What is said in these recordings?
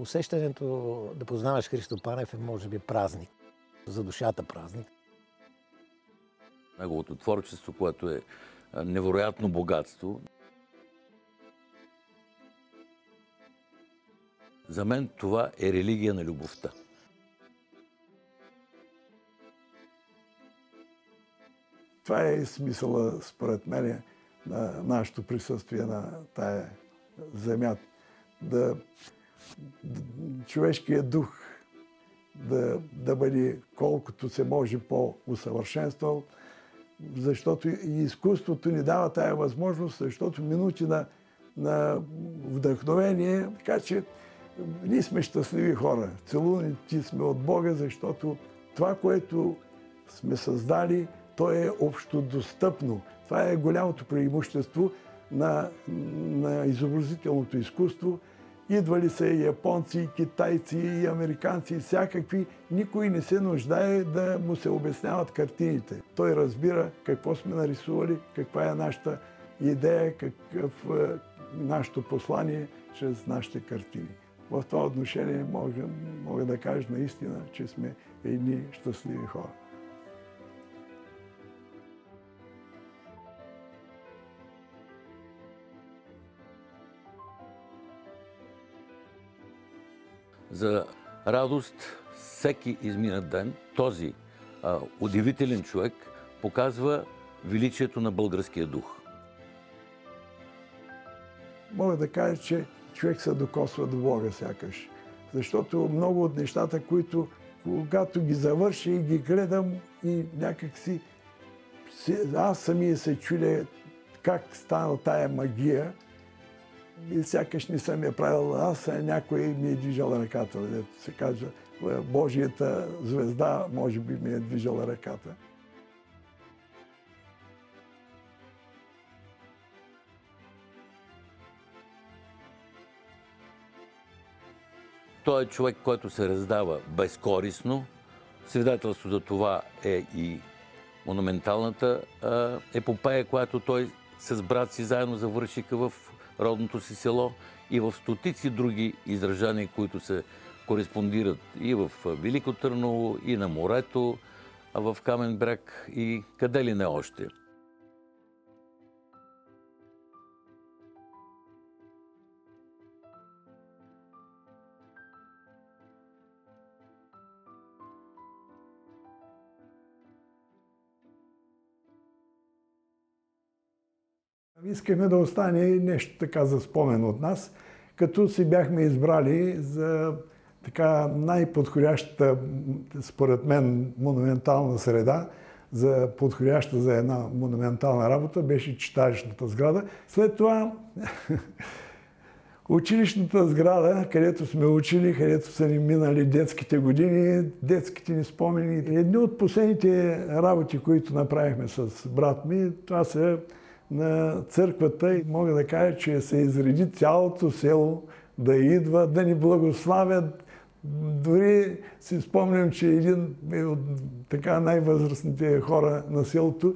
Усещането да познаваш Христо Панев е, може би, празник. За душата празник. Неговото творчество, което е невероятно богатство. За мен това е религия на любовта. Това е смисъла, според мен, на нашето присъствие на тая земя. Човешкият дух да бъде колкото се може по-усъвършенствал, защото и изкуството ни дава тая възможност, защото минути на вдъхновение, така че ние сме щастливи хора. Целунати сме от Бога, защото това, което сме създали, то е общодостъпно. Това е голямото преимущество на изобразителното изкуство. Идвали са и японци, и китайци, и американци, и всякакви. Никой не се нуждае да му се обясняват картините. Той разбира какво сме нарисували, каква е нашата идея, какъв е нашето послание чрез нашите картини. В това отношение мога да кажа наистина, че сме едни щастливи хора. За радост всеки изминат ден този удивителен човек показва величието на българския дух. Мога да кажа, че човек се докосва до Бога сякаш. Защото много от нещата, които когато ги завърша и ги гледам и някак си аз самия се чудя как стана тая магия, и сякаш не съм я правил аз, а някой ми е движал ръката. Дето се казва, Божията звезда може би ми е движала ръката. Той е човек, който се раздава безкористно. Свидетелство за това е и монументалната епопея, която той с брат си заедно завършиха в родното си село и в стотици други изражания, които се кореспондират и в Велико Търново, и на морето, а в Камен бряг и къде ли не още. Искаме да остане нещо така за спомен от нас, като си бяхме избрали за така най-подходящата, според мен, монументална среда, за подходяща за една монументална работа, беше читалищната сграда. След това училищната сграда, където сме учили, където са ни минали детските години, детските ни спомени. Едни от последните работи, които направихме с брат ми, това са на църквата и мога да кажа, че се изреди цялото село да идва, да ни благославят. Дори си спомням, че един от така най-възрастните хора на селото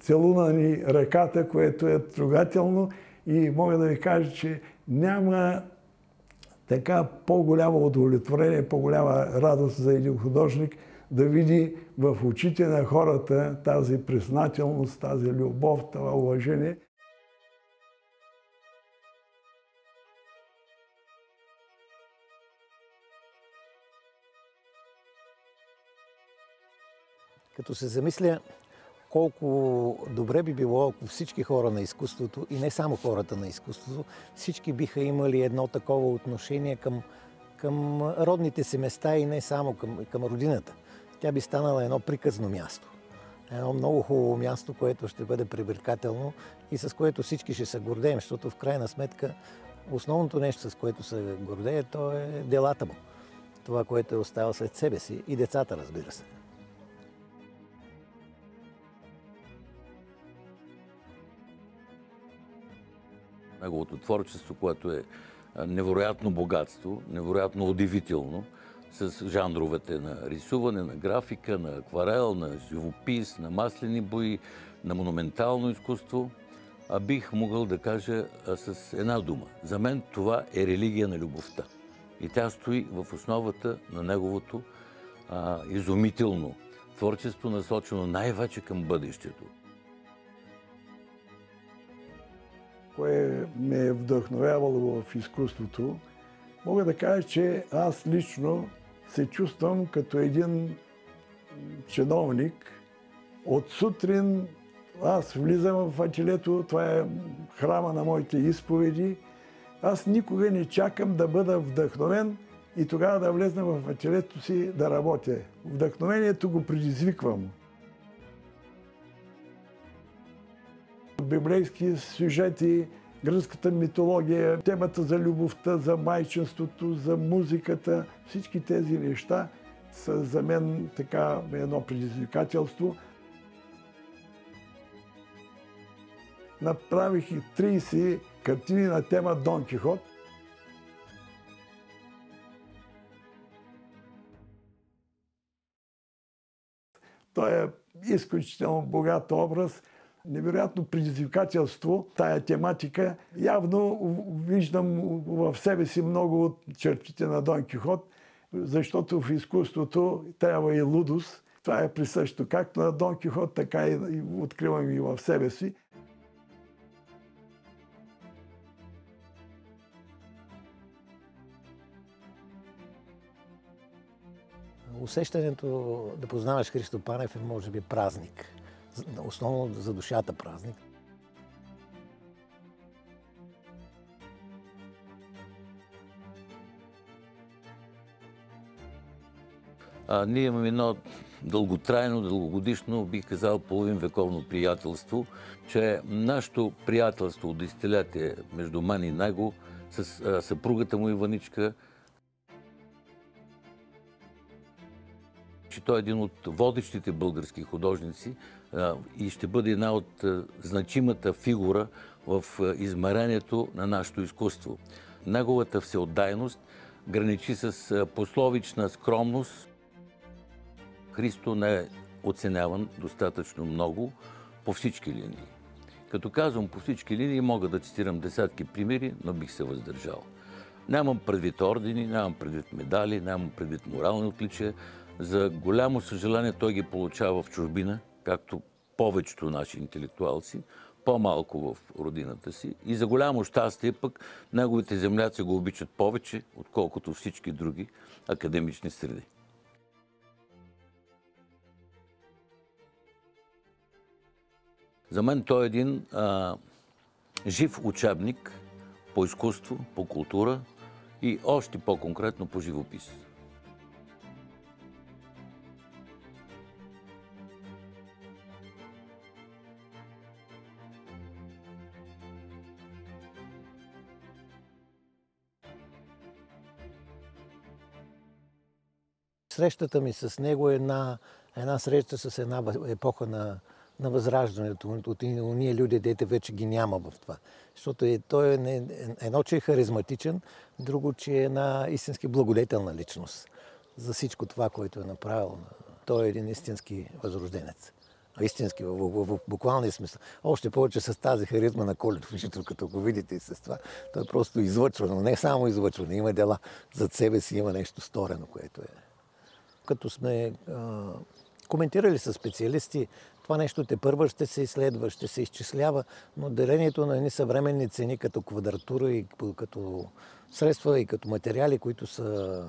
целуна ни ръката, което е трогателно и мога да ви кажа, че няма така по-голямо удовлетворение, по-голяма радост за един художник да види в очите на хората тази признателност, тази любов, това уважение. Като се замисля колко добре би било, ако всички хора на изкуството, и не само хората на изкуството, всички биха имали едно такова отношение към родните си места и не само към родината. Тя би станала едно приказно място. Едно много хубаво място, което ще бъде привлекателно и с което всички ще се гордеем, защото в крайна сметка основното нещо, с което се гордее, то е делата му. Това, което е оставил след себе си и децата, разбира се. Неговото творчество, което е невероятно богатство, невероятно удивително, с жанровете на рисуване, на графика, на акварел, на живопис, на маслени бои, на монументално изкуство. Бих могъл да кажа с една дума. За мен това е религия на любовта. И тя стои в основата на неговото изумително творчество, насочено най-вече към бъдещето. Кое ме е вдъхновявало в изкуството, мога да кажа, че аз лично се чувствам като един чиновник. От сутрин аз влизам в ателието, това е храма на моите изповеди. Аз никога не чакам да бъда вдъхновен и тогава да влезна в ателието си да работя. Вдъхновението го предизвиквам. Библейски сюжети, гръцката митология, темата за любовта, за майчинството, за музиката, всички тези неща са за мен така едно предизвикателство. Направих и 30 картини на тема Дон Кихот. Той е изключително богат образ, невероятно предизвикателство, тая тематика. Явно виждам в себе си много от чертите на Дон Кихот, защото в изкуството трябва и лудост. Това е присъщо както на Дон Кихот, така и откривам и в себе си. Усещането да познаваш Христо Панев е, може би, празник. Основно за душата празник. Ние имаме едно дълготрайно, дългогодишно, бих казал, половинвековно приятелство, че нашето приятелство от десетилетие между мен и него, с съпругата му Иваничка, че той е един от водещите български художници и ще бъде една от значимата фигура в измерението на нашето изкуство. Неговата всеотдайност граничи с пословична скромност. Христо не е оценяван достатъчно много по всички линии. Като казвам по всички линии, мога да цитирам десетки примери, но бих се въздържал. Нямам предвид ордени, нямам предвид медали, нямам предвид морални отличия. За голямо съжаление той ги получава в чужбина, както повечето наши интелектуалци, по-малко в родината си. И за голямо щастие пък неговите земляци го обичат повече, отколкото всички други академични среди. За мен той е един жив учебник по изкуство, по култура и още по-конкретно по живопис. Срещата ми с него е една среща с една епоха на възраждането. От уния люди, дете вече ги няма в това. Защото той е едно, че е харизматичен, друго, че е една истински благодетелна личност за всичко това, което е направил. Той е един истински възрожденец. Истински, в буквалния смисъл. Още повече с тази харизма на Колев, като го видите и с това. Той е просто излъчвано, не само излъчвано, има дела зад себе си, има нещо сторено, което е. Като сме коментирали с специалисти, това нещо тепърва ще се изследва, ще се изчислява, но делението на едни съвременни цени като квадратура и като средства и като материали, които са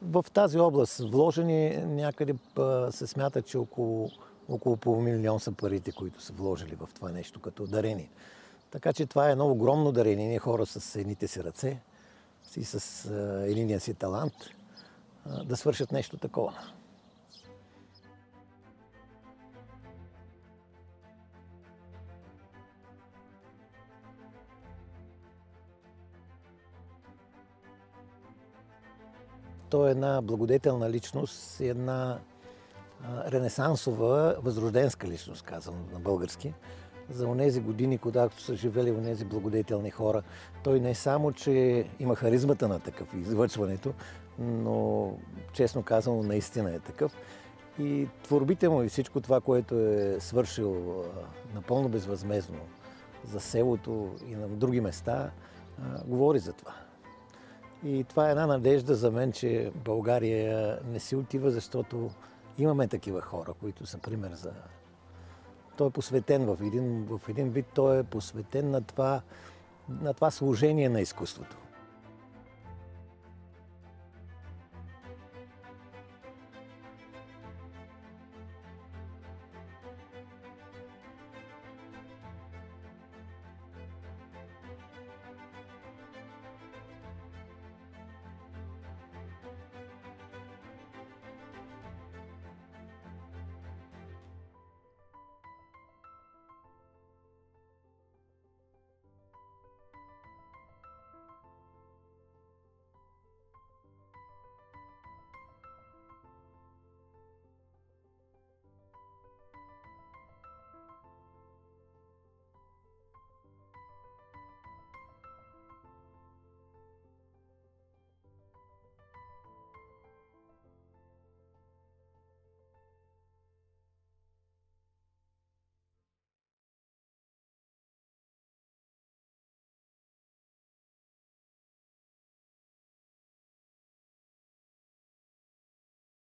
в тази област вложени, някъде се смята, че около $500 000 са парите, които са вложили в това нещо като дарение. Така че това е едно огромно дарение. Ние хора с едните си ръце и с единия си талант да свършат нещо такова. Той е една благодетелна личност, една ренесансова, възрожденска личност, казвам на български. За онези години, когато са живели онези благодетелни хора, той не само, че има харизмата на такъв излъчването, но честно казано, наистина е такъв. И творбите му и всичко това, което е свършил напълно безвъзмездно за селото и на други места, говори за това. И това е една надежда за мен, че България не си отива, защото имаме такива хора, които са пример за... Той е посветен в един вид, той е посветен на това служение на изкуството.